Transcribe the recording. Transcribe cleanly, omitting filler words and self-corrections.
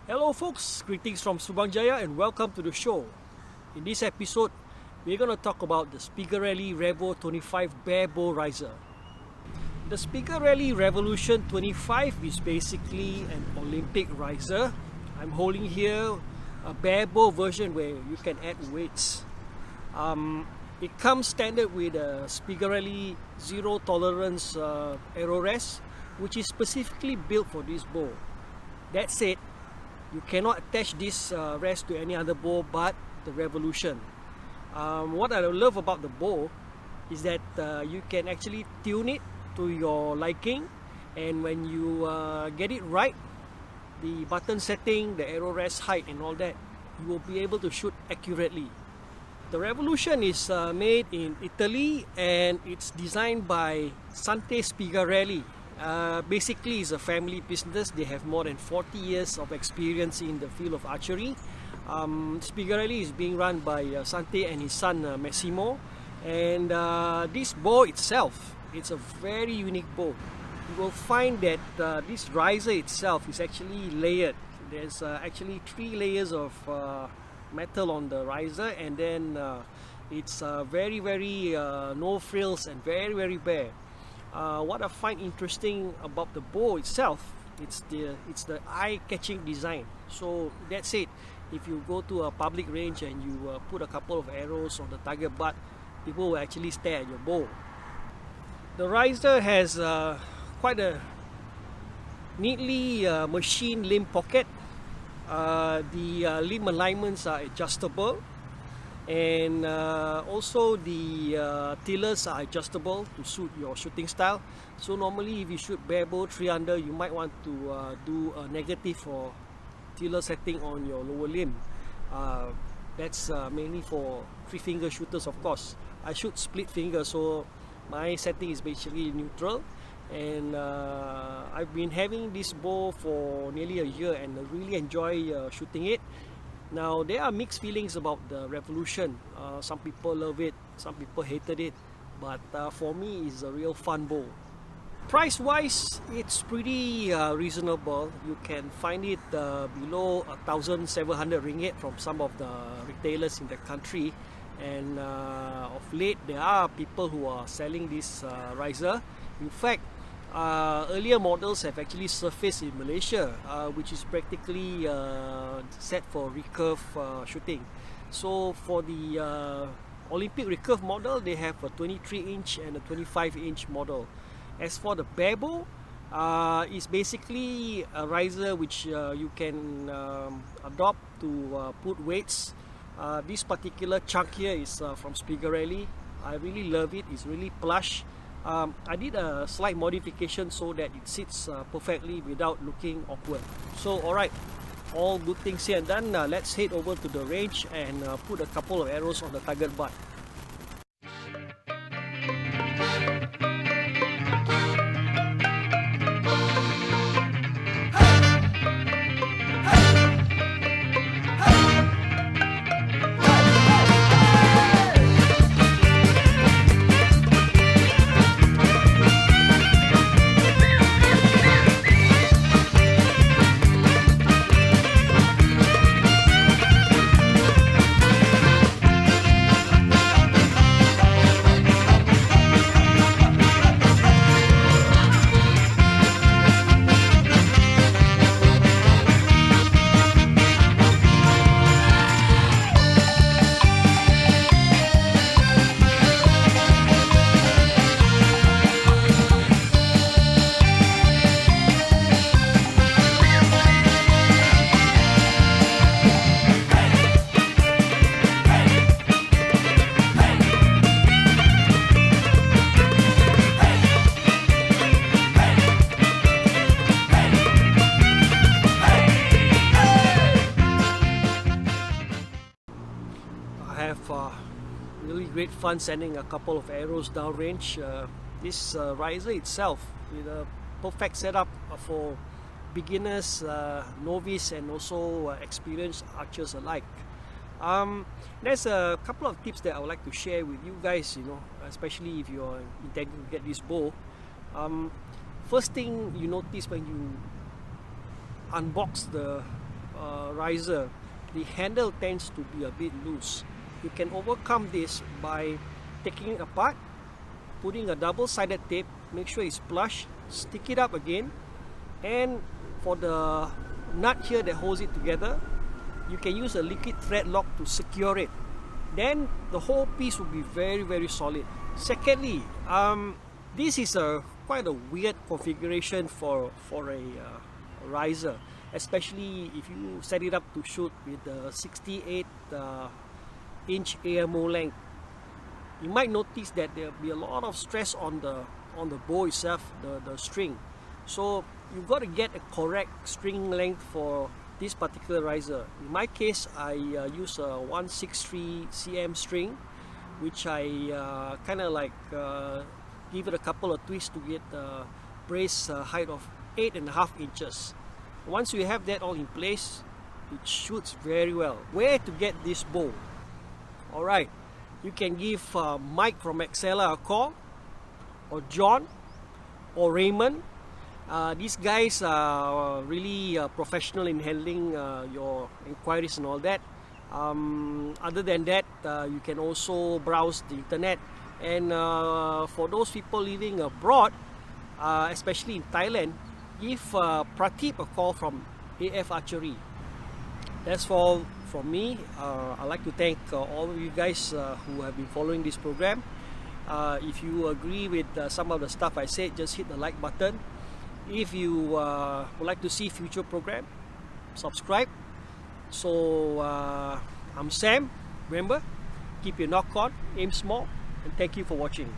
Hello folks, greetings from Subang Jaya and welcome to the show. In this episode, we're going to talk about the Spigarelli Revo 25 Barebow riser. The Spigarelli Revolution 25 is basically an Olympic riser. I'm holding here a Barebow version where you can add weights. It comes standard with a Spigarelli zero tolerance arrow rest, which is specifically built for this bow. That said, you cannot attach this rest to any other bow but the Revolution. What I love about the bow is that you can actually tune it to your liking, and when you get it right, the button setting, the arrow rest height and all that, you will be able to shoot accurately. The Revolution is made in Italy and it's designed by Spigarelli. Basically, it's a family business. They have more than 40 years of experience in the field of archery. Spigarelli is being run by Sante and his son Massimo. And this bow itself, it's a very unique bow. You will find that this riser itself is actually layered. There's actually 3 layers of metal on the riser, and then it's very no frills and very bare. What I find interesting about the bow itself, it's the eye-catching design. So that's it. If you go to a public range and you put a couple of arrows on the target butt, people will actually stare at your bow. The riser has quite a neatly machined limb pocket. The limb alignments are adjustable, and also the tillers are adjustable to suit your shooting style. So normally if you shoot barebow 3-under, you might want to do a negative or tiller setting on your lower limb. That's mainly for 3-finger shooters, of course. I shoot split finger, so my setting is basically neutral, and I've been having this bow for nearly a year and I really enjoy shooting it. Now, there are mixed feelings about the Revolution. Some people love it, some people hated it, but for me, it's a real fun bow. Price-wise, it's pretty reasonable. You can find it below 1,700 ringgit from some of the retailers in the country. And of late, there are people who are selling this riser. In fact, earlier models have actually surfaced in Malaysia, which is practically set for recurve shooting. So for the Olympic recurve model, they have a 23-inch and a 25-inch model. As for the Barebow, it's basically a riser which you can adopt to put weights. This particular chunk here is from Spigarelli. I really love it. It's really plush. I did a slight modification so that it sits perfectly without looking awkward. So alright, all good things here and done. Let's head over to the range and put a couple of arrows on the target butt. Really great fun sending a couple of arrows downrange. This riser itself with a perfect setup for beginners, novice and also experienced archers alike. There's a couple of tips that I would like to share with you guys, especially if you're intending to get this bow. First thing you notice when you unbox the riser, the handle tends to be a bit loose. You can overcome this by taking it apart, putting a double-sided tape, make sure it's plush, stick it up again, and for the nut here that holds it together, you can use a liquid thread lock to secure it. Then the whole piece will be very, very solid. Secondly, this is quite a weird configuration for a riser, especially if you set it up to shoot with a 68 inch AMO length. You might notice that there will be a lot of stress on the bow itself, the string. So you've got to get a correct string length for this particular riser. In my case, I use a 163 cm string, which I kind of like give it a couple of twists to get a brace height of 8.5 inches. Once you have that all in place, it shoots very well. Where to get this bow? Alright, you can give Mike from Excella a call, or John, or Raymond. These guys are really professional in handling your inquiries and all that. Other than that, you can also browse the internet. And for those people living abroad, especially in Thailand, give Prateep a call from AF Archery. That's all from me. I'd like to thank all of you guys who have been following this program. If you agree with some of the stuff I said, just hit the like button. If you would like to see future program, subscribe. So I'm Sam. Remember, keep your knock on, aim small, and thank you for watching.